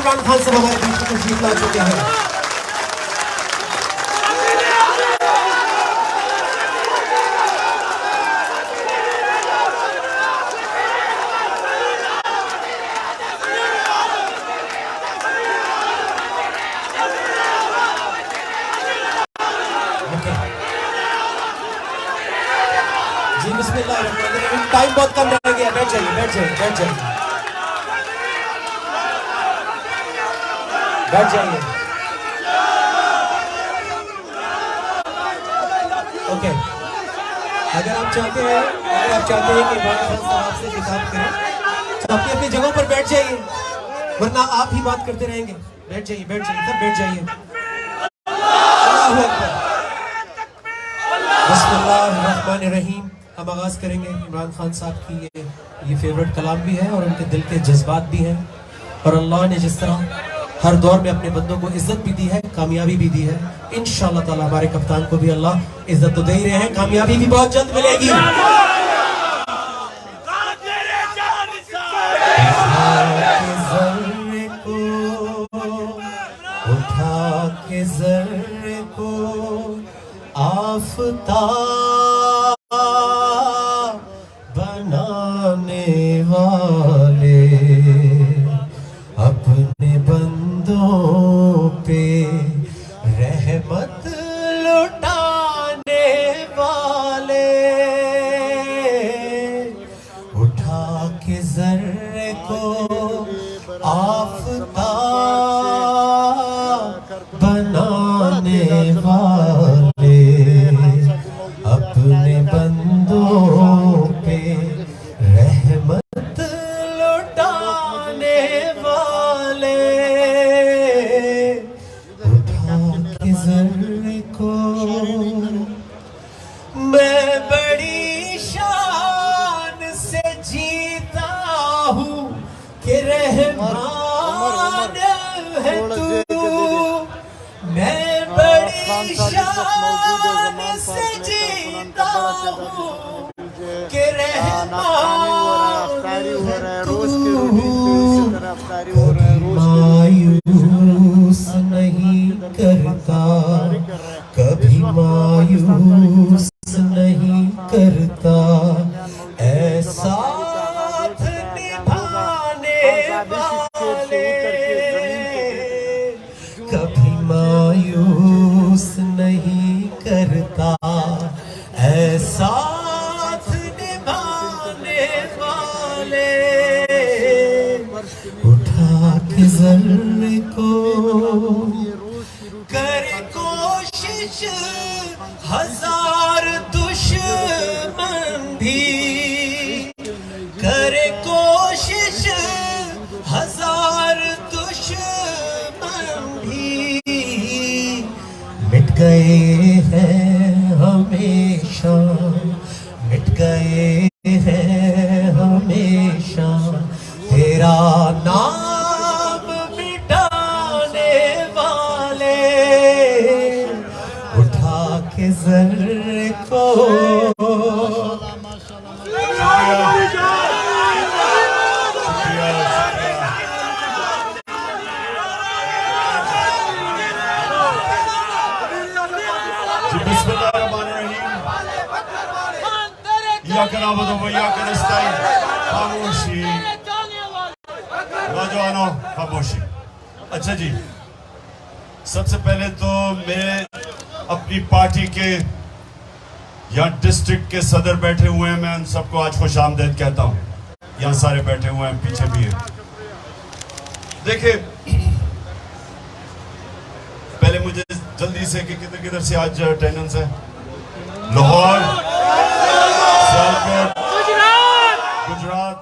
इमरान खान साहब हमारे बीच में तशरीफ ला चुके हैं। जी बिस्मिल्लाह, टाइम बहुत कम रह गया, बैठ जाइए बैठ जाइए बैठ जाइए बैठ जाइए। ओके, अगर आप चाहते हैं कि इमरान खान साहब से खिताब करें तो अपनी अपनी जगहों पर बैठ जाइए, वरना आप ही बात करते रहेंगे। बैठ जाइए सब बैठ जाइए। अल्लाहू अकबर। बिस्मिल्लाहिर्रहमानिर्रहीम। हम आगाज करेंगे। इमरान खान साहब की ये फेवरेट कलाम भी है और उनके दिल के जज्बात भी हैं, और अल्लाह ने जिस तरह हर दौर में अपने बंदों को इज्जत भी दी है, कामयाबी भी दी है, इंशाअल्लाह ताला हमारे कप्तान को भी अल्लाह इज्जत तो दे ही रहे हैं, कामयाबी भी बहुत जल्द मिलेगी। उठा के ज़र्रे को आफ़ताब बनाने वाले, अपने बंदों पे रहमत लुटाने वाले, उठा के ज़र्रे को आफ़ताब बनाने वाले, अपने बंदों पे रहमत लुटाने वाले, उठा के ज़र्रे को। मैं बड़ी शान से जीता हूँ कि रहमान है तू, मैं बड़ी शान से जीता हूँ कि रहमान है तू, मायूस नहीं करता, कभी मायूस नहीं करता, ऐसा निभाने वाले, कभी मायूस नहीं करता, ऐसा निभाने वाले, उठा के ज़र्रे को। करे कोशिश हजार दुश्मन भी, करे कोशिश हजार दुश्मन भी, मिट गए हैं हमेशा, मिट गए हैं हमेशा, तेरा नाम मिटाने वाले, उठा के ज़र्रे को। खामोशी नौजवानों, खामोशी। अच्छा जी, सबसे पहले तो मैं अपनी पार्टी के यहाँ डिस्ट्रिक्ट के सदर बैठे हुए हैं, मैं उन सबको आज खुशामदीद कहता हूँ। यहाँ सारे बैठे हुए हैं, पीछे भी है। देखिए, पहले मुझे जल्दी से कि किधर किधर से आज अटेंडेंस है। लाहौर, सियालकोट, गुजरात,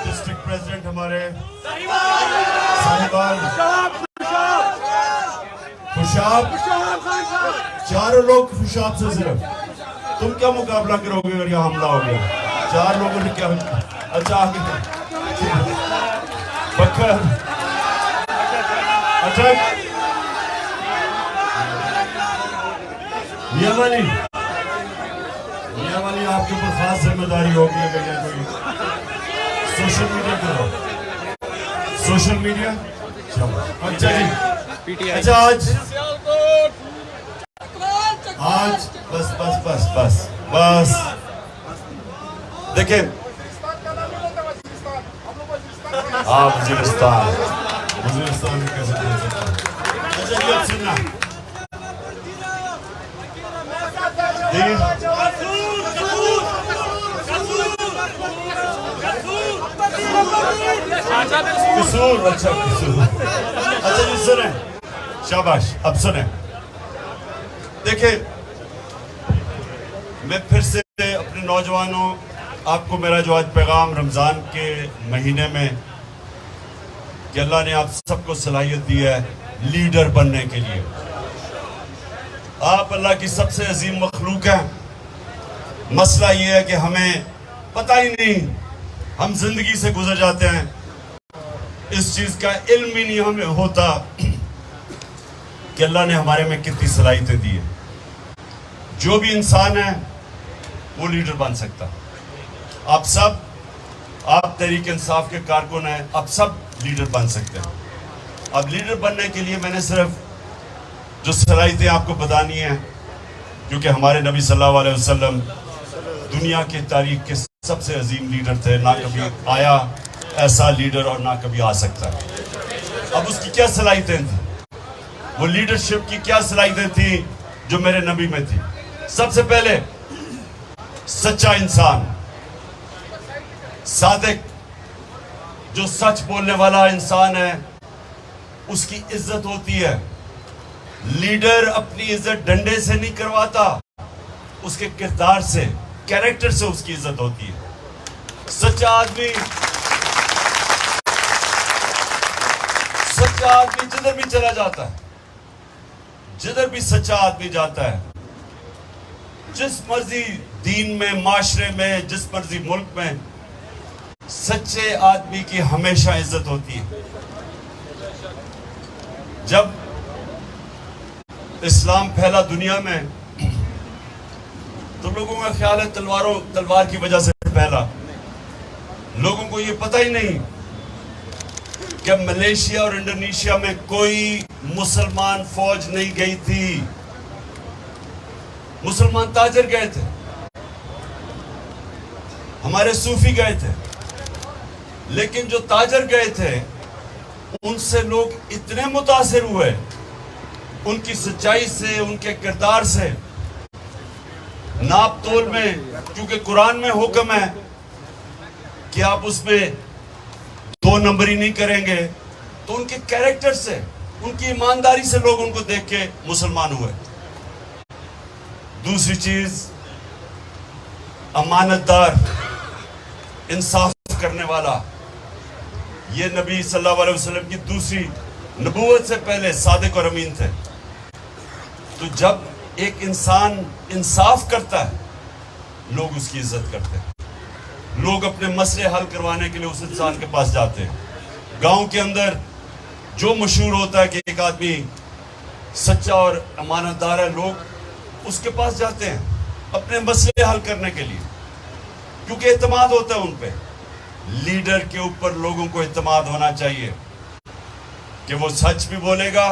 डिस्ट्रिक्ट प्रेसिडेंट हमारे साहिबान, खुशाब, चारों लोग खुशाब से सिर्फ। तुम क्या मुकाबला करोगे अगर यहाँ हमला हो गया? चार लोगों ने क्या? अच्छा आगे बकर, अटक, मियां वाली नहीं आपके ऊपर खास जिम्मेदारी होगी अगर ये कोई सोशल मीडिया करो, सोशल मीडिया। अच्छा जी, अच्छा आज बस बस बस बस बस देखिए, हाँ वजीरिस्तान में कैसे बोल सकता हूँ। अच्छा ये अब सुनना, किसूर, अच्छा किसूर, अच्छा जी सुने, शाबाश। अब सुने, देखिए मैं फिर से अपने नौजवानों, आपको मेरा जो आज पैगाम रमज़ान के महीने में कि अल्लाह ने आप सबको सलाहियत दी है लीडर बनने के लिए। आप अल्लाह की सबसे अजीम मखलूक हैं। मसला ये है कि हमें पता ही नहीं, हम जिंदगी से गुजर जाते हैं, इस चीज़ का इल्म ही नहीं हमें होता कि अल्लाह ने हमारे में कितनी सलाहियतें दी है। जो भी इंसान है वो लीडर बन सकता। आप सब, आप तहरीक इंसाफ के कारकुन हैं, आप सब लीडर बन सकते हैं। अब लीडर बनने के लिए मैंने सिर्फ जो सलाहियतें आपको बतानी है, क्योंकि हमारे नबी सल्लल्लाहु अलैहि वसल्लम दुनिया की तारीख के सबसे अजीम लीडर थे, ना कभी आया ऐसा लीडर और ना कभी आ सकता। अब उसकी क्या सलाहियतें थी, वो लीडरशिप की क्या सलाहियतें थी जो मेरे नबी में थी। सबसे पहले सच्चा इंसान, सादिक, जो सच बोलने वाला इंसान है उसकी इज्जत होती है। लीडर अपनी इज्जत डंडे से नहीं करवाता, उसके किरदार से, कैरेक्टर से उसकी इज्जत होती है। सच्चा आदमी जिधर भी चला जाता है, जिधर भी सच्चा आदमी जाता है, जिस मर्जी दीन में, माशरे में, जिस मर्जी मुल्क में, सच्चे आदमी की हमेशा इज्जत होती है। जब इस्लाम फैला दुनिया में तो लोगों का ख्याल है तलवार की वजह से फैला। लोगों को ये पता ही नहीं कि मलेशिया और इंडोनेशिया में कोई मुसलमान फौज नहीं गई थी, मुसलमान ताजर गए थे, हमारे सूफी गए थे। लेकिन जो ताजर गए थे उनसे लोग इतने मुतासिर हुए उनकी सच्चाई से, उनके किरदार से। नाप तोल में, क्योंकि कुरान में हुक्म है कि आप उसमें 2 नंबरी नहीं करेंगे, तो उनके कैरेक्टर से, उनकी ईमानदारी से लोग उनको देख के मुसलमान हुए। दूसरी चीज, अमानतदार, इंसाफ करने वाला। ये नबी सल्लल्लाहु अलैहि वसल्लम की दूसरी नबूवत से पहले सादिक और अमीन थे। तो जब एक इंसान इंसाफ करता है, लोग उसकी इज्जत करते हैं। लोग अपने मसले हल करवाने के लिए उस इंसान के पास जाते हैं। गांव के अंदर जो मशहूर होता है कि एक आदमी सच्चा और अमानतदार है, लोग उसके पास जाते हैं अपने मसले हल करने के लिए, क्योंकि एतमाद होता है उन पे। लीडर के ऊपर लोगों को एतमाद होना चाहिए कि वो सच भी बोलेगा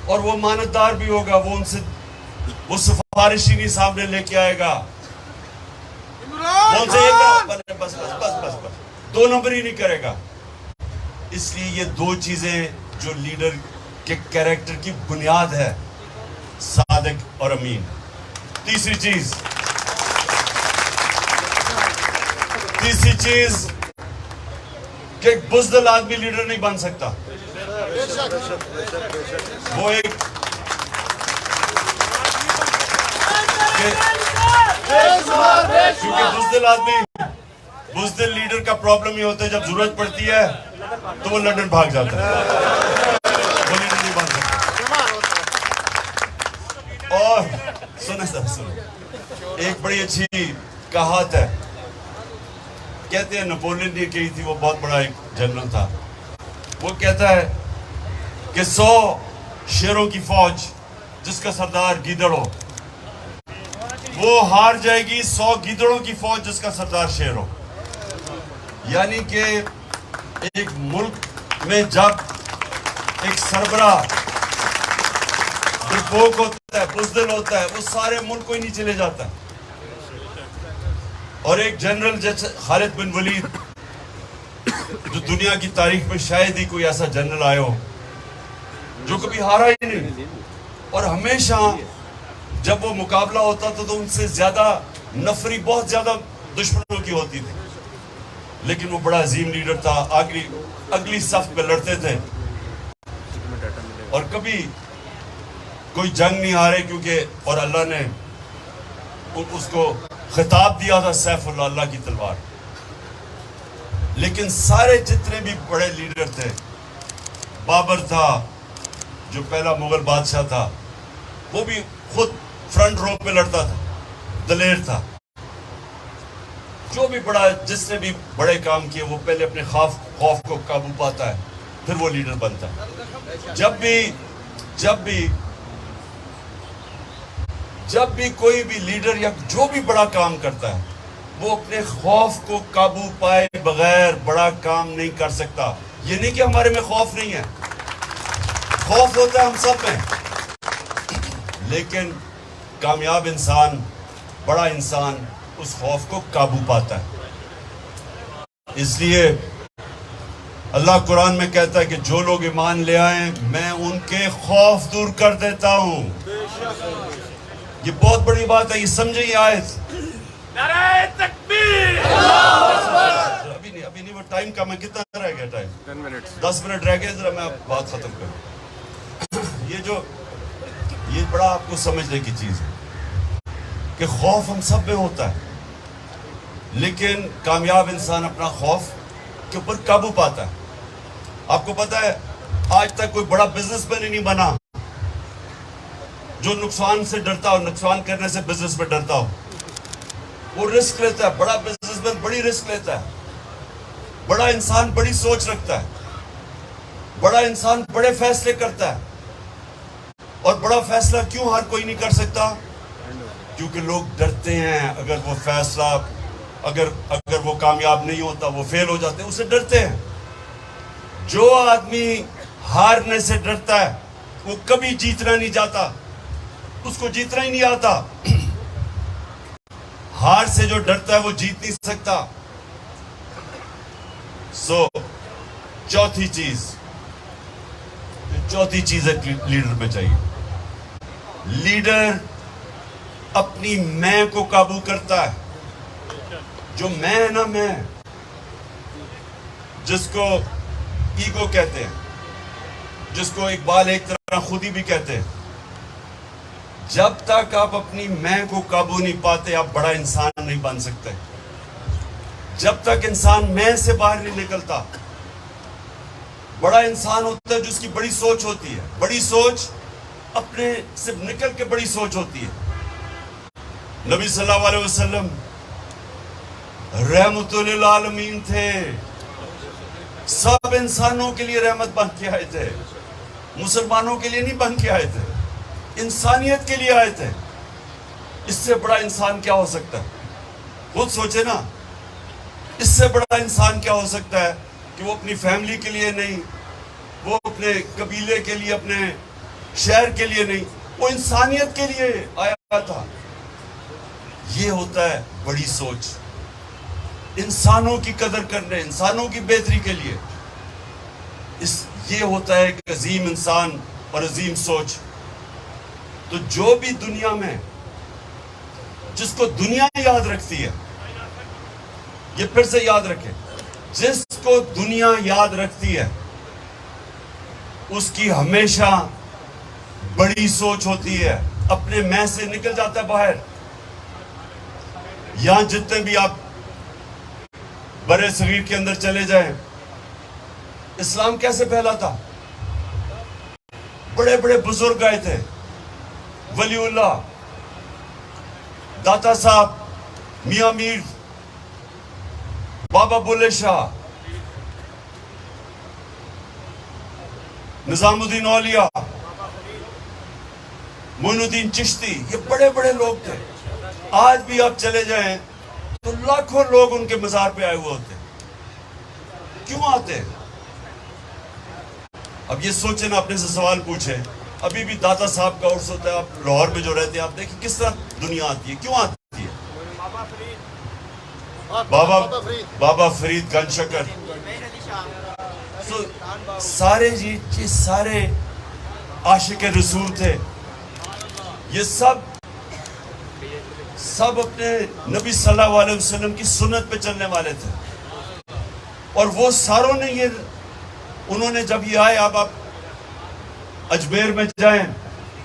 और वो अमानतदार भी होगा। वो सिफारिशी नहीं सामने लेके आएगा, वो उनसे बस 2 नंबर ही नहीं करेगा। इसलिए ये 2 चीजें जो लीडर के कैरेक्टर की बुनियाद है, सादिक और अमीन। तीसरी चीज कि एक बुज़दिल आदमी लीडर नहीं बन सकता। वो एक क्योंकि बुज़दिल लीडर का प्रॉब्लम ये होता है, जब जरूरत पड़ती है तो वो लंदन भाग जाता है, वो लीडर नहीं बन सकता। और सुनो, एक बड़ी अच्छी कहावत है, कहते हैं नेपोलियन ने कही थी, वो बहुत बड़ा एक जनरल था। वो कहता है कि 100 शेरों की फौज जिसका सरदार गीदड़ हो, वो हार जाएगी 100 गीदड़ों की फौज जिसका सरदार शेर हो। यानी कि एक मुल्क में जब एक सरबरा डरपोक होता है, बुज़दिल होता है, वो सारे मुल्क को ही नीचे ले जाता है। और एक जनरल जैसे खालिद बिन वलीद, जो दुनिया की तारीख में शायद ही कोई ऐसा जनरल आया हो जो कभी हारा ही नहीं, और हमेशा जब वो मुकाबला होता था तो उनसे ज्यादा नफरी बहुत ज्यादा दुश्मनों की होती थी, लेकिन वो बड़ा अजीम लीडर था। अगली सफ पे लड़ते थे और कभी कोई जंग नहीं हारे, क्योंकि और अल्लाह ने उसको खिताब दिया था सैफुल्लाह, अल्लाह की तलवार। लेकिन सारे जितने भी बड़े लीडर थे, बाबर था जो पहला मुगल बादशाह था, वो भी खुद फ्रंट रो पे लड़ता था, दलेर था। जो भी बड़ा, जिसने भी बड़े काम किए, वो पहले अपने खौफ को काबू पाता है, फिर वो लीडर बनता है। जब भी कोई भी लीडर या जो भी बड़ा काम करता है, वो अपने खौफ को काबू पाए बगैर बड़ा काम नहीं कर सकता। ये नहीं कि हमारे में खौफ नहीं है, खौफ होता है हम सब में, लेकिन कामयाब इंसान, बड़ा इंसान उस खौफ को काबू पाता है। इसलिए अल्लाह कुरान में कहता है कि जो लोग ईमान ले आए मैं उनके खौफ दूर कर देता हूं। ये बहुत बड़ी बात है, ये समझे ये आयत। नारे तकबीर, अभी नहीं वो टाइम कम है, कितना रह गया टाइम? 10 मिनट रह गए, जरा मैं बात खत्म करूं। ये बड़ा आपको समझने की चीज है कि खौफ हम सब में होता है, लेकिन कामयाब इंसान अपना खौफ के ऊपर काबू पाता है। आपको पता है आज तक कोई बड़ा बिजनेसमैन ही नहीं बना जो नुकसान से डरता हो, नुकसान करने से बिजनेस में डरता हो। वो रिस्क लेता है, बड़ा बिजनेसमैन बड़ी रिस्क लेता है, बड़ा इंसान बड़ी सोच रखता है, बड़ा इंसान बड़े फैसले करता है। और बड़ा फैसला क्यों हर कोई नहीं कर सकता? क्योंकि लोग डरते हैं, अगर वो फैसला अगर वो कामयाब नहीं होता, वो फेल हो जाते हैं, उससे डरते हैं। जो आदमी हारने से डरता है वो कभी जीतना नहीं चाहता, उसको जीतना ही नहीं आता। हार से जो डरता है वो जीत नहीं सकता। चौथी चीज है लीडर में चाहिए। लीडर अपनी मैं को काबू करता है। जो मैं है ना, मैं जिसको ईगो कहते हैं, जिसको इकबाल एक तरह खुदी भी कहते हैं, जब तक आप अपनी मैं को काबू नहीं पाते आप बड़ा इंसान नहीं बन सकते। जब तक इंसान मैं से बाहर नहीं निकलता, बड़ा इंसान होता है जिसकी बड़ी सोच होती है। बड़ी सोच अपने से निकल के बड़ी सोच होती है। नबी सल्लल्लाहु अलैहि वसल्लम रहमतुल लिल आलमीन थे, सब इंसानों के लिए रहमत बन के आए थे। मुसलमानों के लिए नहीं बन के आए थे, इंसानियत के लिए आए थे। इससे बड़ा इंसान क्या हो सकता है? खुद सोचे ना, इससे बड़ा इंसान क्या हो सकता है कि वो अपनी फैमिली के लिए नहीं, वो अपने कबीले के लिए, अपने शहर के लिए नहीं, वो इंसानियत के लिए आया था। ये होता है बड़ी सोच, इंसानों की कदर करने, इंसानों की बेहतरी के लिए। ये होता है एक अजीम इंसान और अजीम सोच। तो जो भी दुनिया में, जिसको दुनिया याद रखती है, ये फिर से याद रखें, जिसको दुनिया याद रखती है उसकी हमेशा बड़ी सोच होती है, अपने मैं से निकल जाता है बाहर। यहां जितने भी आप बड़े शरीर के अंदर चले जाएं, इस्लाम कैसे फैला था? बड़े बड़े बुजुर्ग आए थे, वलीउल्लाह, दाता साहब, मियां मीर, बाबा बुल्ले शाह, निजामुद्दीन औलिया, मोइनुद्दीन चिश्ती, ये बड़े बड़े लोग थे। आज भी आप चले जाएं तो लाखों लोग उनके मजार पे आए हुए होते हैं। क्यों आते हैं? अब ये सोचे ना, अपने से सवाल पूछे। अभी भी दाता साहब का उर्स होता है, आप लाहौर में जो रहते हैं, आप देखिए किस तरह दुनिया आती है। क्यों आती है? बाबा फरीद गंशकर, तो सारे जी सारे आशिक रसूल थे। ये सब अपने नबी सल्लल्लाहु अलैहि वसल्लम की सुन्नत पे चलने वाले थे। और वो सारों ने ये, उन्होंने जब ये आए, अब आप अजमेर में जाएं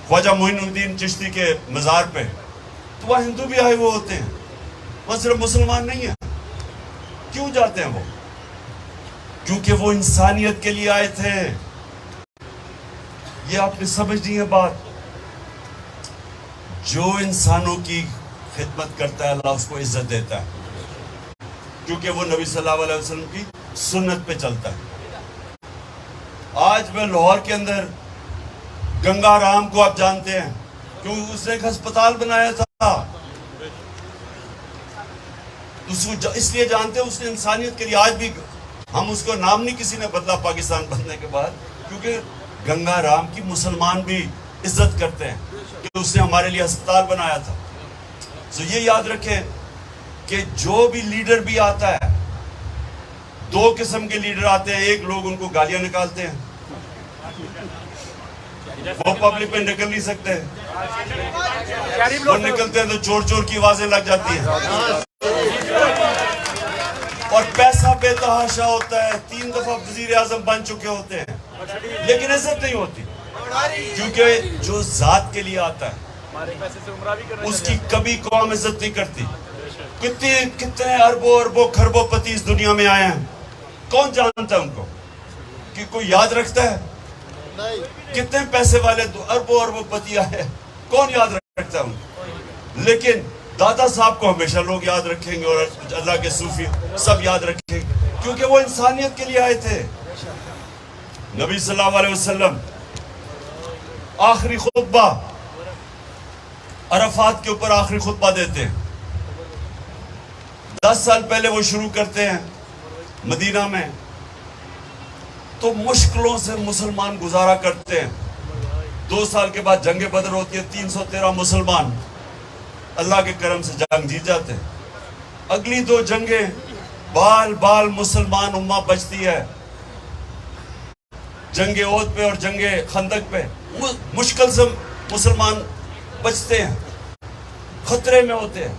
ख्वाजा मोइनुद्दीन चिश्ती के मज़ार पे, तो वहाँ हिंदू भी आए हुए होते हैं, वहाँ सिर्फ मुसलमान नहीं है। क्यों जाते हैं वो? क्योंकि वो इंसानियत के लिए आए थे। ये आपने समझनी है बात। जो इंसानों की खिदमत करता है, अल्लाह उसको इज्जत देता है, क्योंकि वो नबी सल्लल्लाहु अलैहि वसल्लम की सुन्नत पे चलता है। आज मैं लाहौर के अंदर गंगा राम को आप जानते हैं, क्योंकि उसने एक अस्पताल बनाया था। उसको इसलिए जानते हैं, उसने इंसानियत के लिए। आज भी हम उसको नाम नहीं किसी ने बदला पाकिस्तान बनने के बाद, क्योंकि गंगा राम की मुसलमान भी इज्जत करते हैं कि उसने हमारे लिए अस्पताल बनाया था। तो ये याद रखें कि जो भी लीडर भी आता है, दो किस्म के लीडर आते हैं। एक लोग उनको गालियां निकालते हैं, वो पब्लिक पे निकल नहीं सकते, वो निकलते हैं तो चोर चोर की आवाजें लग जाती हैं। और पैसा बेतहाशा होता है, 3 दफा वजीर आजम बन चुके होते हैं, लेकिन इज्जत नहीं होती, क्योंकि जो जात के लिए आता है उसकी कभी कौम इज्जत नहीं करती। कितने अरबों अरबों खरबों पति इस दुनिया में आए हैं, कौन जानता है उनको? कि कोई याद रखता है? नहीं। कितने पैसे वाले अरबों अरबों पति आए, कौन याद रखता है उनको? लेकिन दादा साहब को हमेशा लोग याद रखेंगे, और अल्लाह के सूफी सब याद रखेंगे, क्योंकि वो इंसानियत के लिए आए थे। नबी सल्लल्लाहु अलैहि वसल्लम आखिरी खुतबा अरफात के ऊपर आखिरी खुतबा देते हैं। 10 साल पहले वो शुरू करते हैं मदीना में, तो मुश्किलों से मुसलमान गुजारा करते हैं। 2 साल के बाद जंग बदर होती है, 313 मुसलमान अल्लाह के करम से जंग जीत जाते हैं। अगली 2 जंगें बाल बाल मुसलमान उम्मा बचती है। जंगे ओहद पे और जंगे खंदक पे मुश्किल से मुसलमान बचते हैं, खतरे में होते हैं,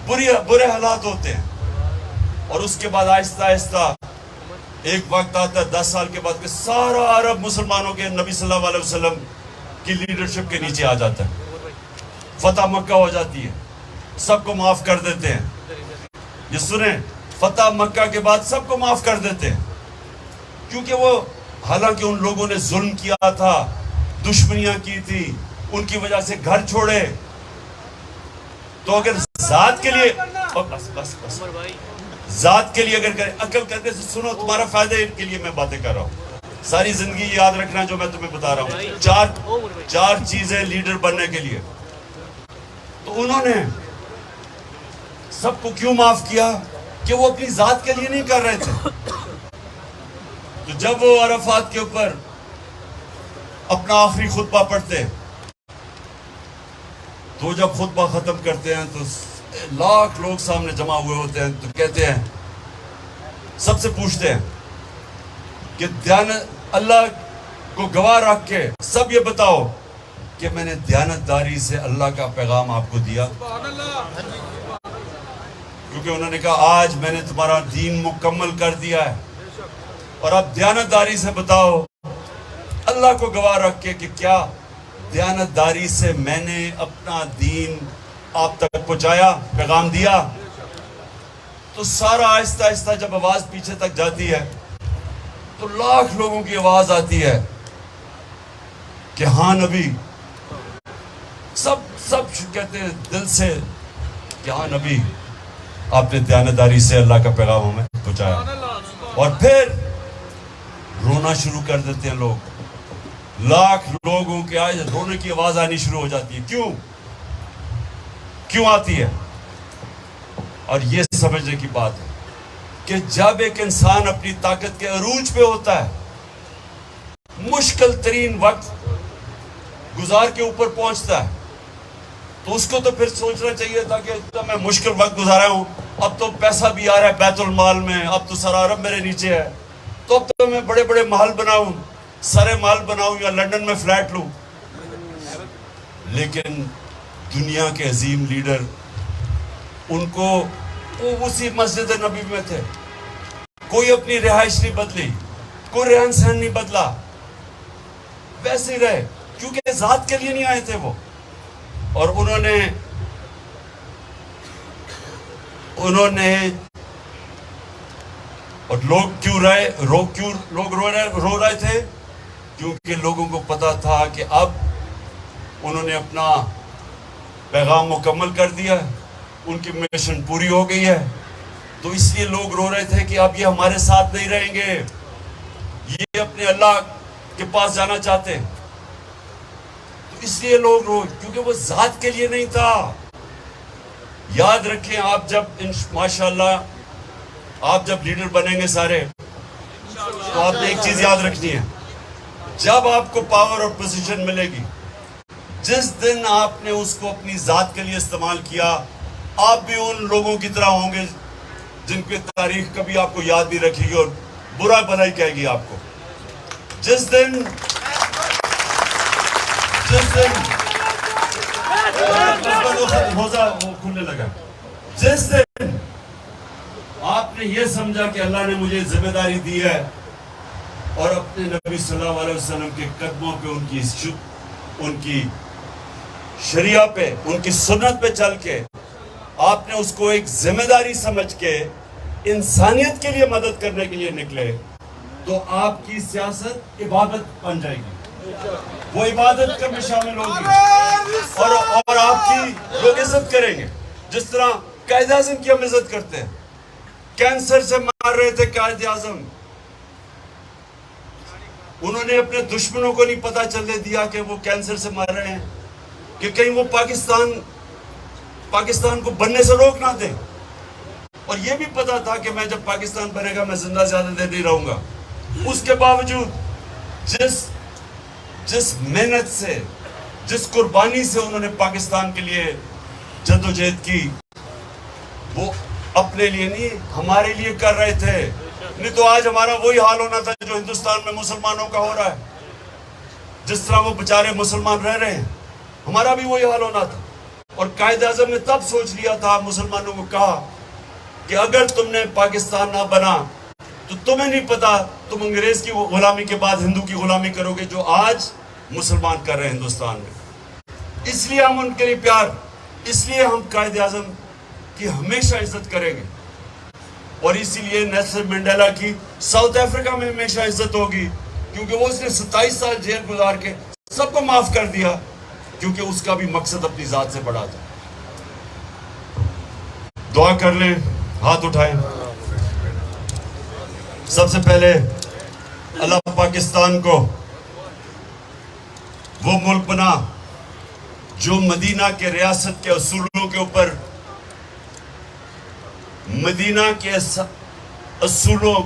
बुरे हालात होते हैं। और उसके बाद आहिस्ता आहिस्ता एक वक्त आता है 10 साल के बाद कि सारा अरब मुसलमानों के नबी सल्लल्लाहु अलैहि वसल्लम की लीडरशिप के नीचे आ जाता है। फतह मक्का हो जाती है, सबको माफ कर देते हैं। ये सुने, फतह मक्का के बाद सबको माफ कर देते हैं, क्योंकि वो, हालांकि उन लोगों ने जुल्म किया था, दुश्मनियां की थी, उनकी वजह से घर छोड़े, तो अगर जात के लिए, बस जात के लिए अगर करें, अकल करके सुनो, तुम्हारा फायदे के लिए मैं बातें कर रहा हूँ। सारी जिंदगी याद रखना जो मैं तुम्हें बता रहा हूँ। चार चीजें लीडर बनने के लिए। तो उन्होंने सबको क्यों माफ किया? कि वो अपनी जात के लिए नहीं कर रहे थे। तो जब वो अरफात के ऊपर अपना आखिरी खुतबा पढ़ते, तो जब खुतबा खत्म करते हैं तो लाख लोग सामने जमा हुए होते हैं, तो कहते हैं, सबसे पूछते हैं कि अल्लाह को गवाह रख के सब ये बताओ कि मैंने दयानतदारी से अल्लाह का पैगाम आपको दिया। क्योंकि उन्होंने कहा आज मैंने तुम्हारा दीन मुकम्मल कर दिया है, और अब दयानतदारी से बताओ अल्लाह को गवाह रख के कि क्या दयानतदारी से मैंने अपना दीन आप तक पहुंचाया, पैगाम दिया। तो सारा आहिस्ता आहिस्ता जब आवाज पीछे तक जाती है, तो लाख लोगों की आवाज आती है कि हाँ नबी। सब कहते हैं दिल से कि हाँ नबी, आपने दयानतदारी से अल्लाह का पैगाम हमें पहुंचाया। और फिर रोना शुरू कर देते हैं लोग। लाख लोगों के आज रोने की आवाज आनी शुरू हो जाती है। क्यों? क्यों आती है? और ये समझने की बात है कि जब एक इंसान अपनी ताकत के अरूज पे होता है, मुश्किल तरीन वक्त गुजार के ऊपर पहुंचता है, तो उसको तो फिर सोचना चाहिए था कि तो मैं मुश्किल वक्त गुजारा हूं, अब तो पैसा भी आ रहा है बैतुल माल में, अब तो सारा अरब मेरे नीचे है, तो अब तो मैं बड़े बड़े महल बनाऊं, सारे महल बनाऊं या लंदन में फ्लैट लूं। लेकिन दुनिया के अजीम लीडर, उनको वो उसी मस्जिद नबी में थे, कोई अपनी रिहाइश नहीं बदली, कोई रहन सहन नहीं बदला, वैसे ही रहे, क्योंकि जात के लिए नहीं आए थे वो। और उन्होंने और लोग क्यों रो रहे थे? क्योंकि लोगों को पता था कि अब उन्होंने अपना पैगाम मुकम्मल कर दिया, उनकी मिशन पूरी हो गई है। तो इसलिए लोग रो रहे थे कि अब ये हमारे साथ नहीं रहेंगे, ये अपने अल्लाह के पास जाना चाहते हैं। तो इसलिए लोग रो, क्योंकि वो जात के लिए नहीं था। याद रखें, आप जब माशाल्लाह आप जब लीडर बनेंगे सारे, तो आपने एक चीज याद रखनी है, जब आपको पावर और पोजीशन मिलेगी, जिस दिन आपने उसको अपनी जात के लिए इस्तेमाल किया, आप भी उन लोगों की तरह होंगे जिनकी तारीख कभी आपको याद नहीं रखेगी और बुरा भलाई कहेगी आपको। जिस दिन रोजा खुलने लगा, जिस दिन आपने ये समझा कि अल्लाह ने मुझे जिम्मेदारी दी है और अपने नबी सल्लल्लाहु अलैहि वसल्लम के कदमों पे, उनकी शरिया पे, उनकी सुन्नत पे चल के आपने उसको एक जिम्मेदारी समझ के इंसानियत के लिए मदद करने के लिए निकले, तो आपकी सियासत इबादत बन जाएगी, वो इबादत में शामिल होगी और आपकी लोग इज्जत करेंगे। जिस तरह कायद आज़म की हम इज्जत करते हैं, कैंसर से मार रहे थे कायद आज़म, उन्होंने अपने दुश्मनों को नहीं पता चलने दिया कि वो कैंसर से मार रहे हैं, कि कहीं वो पाकिस्तान को बनने से रोक ना दें। और ये भी पता था कि मैं जब पाकिस्तान बनेगा मैं जिंदा ज्यादा देर नहीं रहूंगा। उसके बावजूद जिस मेहनत से, जिस कुर्बानी से उन्होंने पाकिस्तान के लिए जद्दोजहद की, वो अपने लिए नहीं हमारे लिए कर रहे थे। नहीं तो आज हमारा वही हाल होना था जो हिंदुस्तान में मुसलमानों का हो रहा है। जिस तरह वो बेचारे मुसलमान रह रहे हैं, हमारा भी वही हाल होना था। और कायद आज़म ने तब सोच लिया था, मुसलमानों को कहा कि अगर तुमने पाकिस्तान ना बना तो तुम्हें नहीं पता, तुम अंग्रेज की गुलामी के बाद हिंदू की गुलामी करोगे, जो आज मुसलमान कर रहे हैं हिंदुस्तान में। इसलिए हम उनके लिए प्यार, इसलिए हम कायद आज़म की हमेशा इज्जत करेंगे। और इसीलिए नेल्सन मंडेला की साउथ अफ्रीका में हमेशा इज्जत होगी, क्योंकि वो उसने 27 साल जेल गुजार के सबको माफ कर दिया, क्योंकि उसका भी मकसद अपनी जात से बड़ा था। दुआ कर लें, हाथ उठाएं। सबसे पहले अल्लाह पाकिस्तान को वो मुल्क बना जो मदीना के रियासत के असूलों के ऊपर, मदीना के असूलों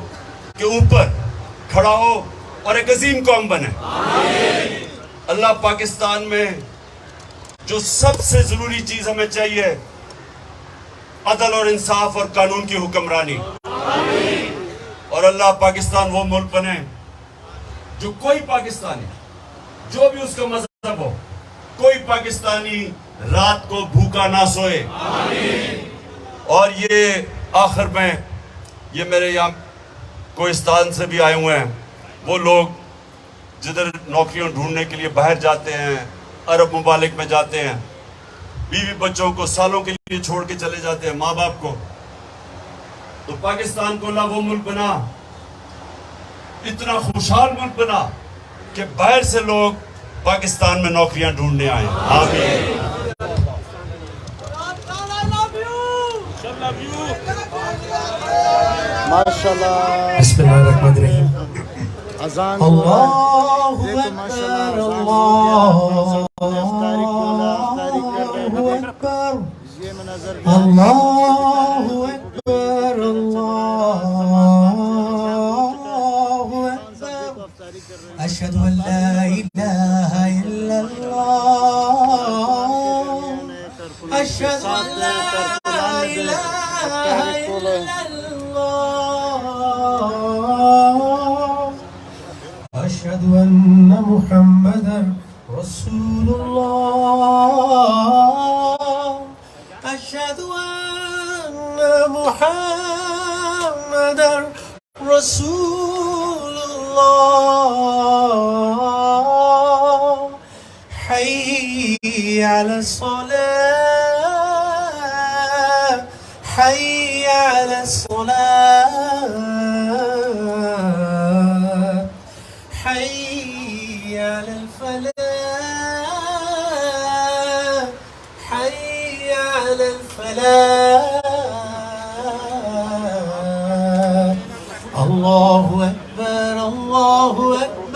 के ऊपर खड़ा हो और एक अजीम कौम बने। अल्लाह पाकिस्तान में जो सबसे जरूरी चीज हमें चाहिए, अदल और इंसाफ और कानून की हुक्मरानी, और अल्लाह पाकिस्तान वो मुल्क बने जो कोई पाकिस्तानी, जो भी उसका मजहब हो, कोई पाकिस्तानी रात को भूखा ना सोए। और ये आखिर में, ये मेरे यहाँ कोहिस्तान से भी आए हुए हैं वो लोग, जिधर नौकरियां ढूंढने के लिए बाहर जाते हैं, अरब मुमालिक में जाते हैं, बीवी बच्चों को सालों के लिए छोड़ के चले जाते हैं, माँ बाप को। तो पाकिस्तान को अल्लाह वो मुल्क बना, इतना खुशहाल मुल्क बना कि बाहर से लोग पाकिस्तान में नौकरियां ढूंढने आए। आमीन। माशाल्लाह। बिस्मिल्लाहिर्रहमानिर्रहीम। अज़ान अल्लाहु देखो अकबर, माशाल्लाह, अल्लाहु अज़ान अफ्तारी कर रहे हैं। अकबर। ये अल्लाहु अकबर अल्लाहु अकबर अशहदु अन ला इलाहा इल्लल्लाह अशहदु अन ला इलाहा इल्लल्लाह अशहदु अन्न मुहम्मदन रसूलुल्लाह अशहदु अन्न मुहम्मदन रसूलुल्लाह हय्य अला सलाह हय्य अला सलाह हय्य अला फलाह हय्य अला फलाह अल्लाहु अकबर अल्लाहु अकबर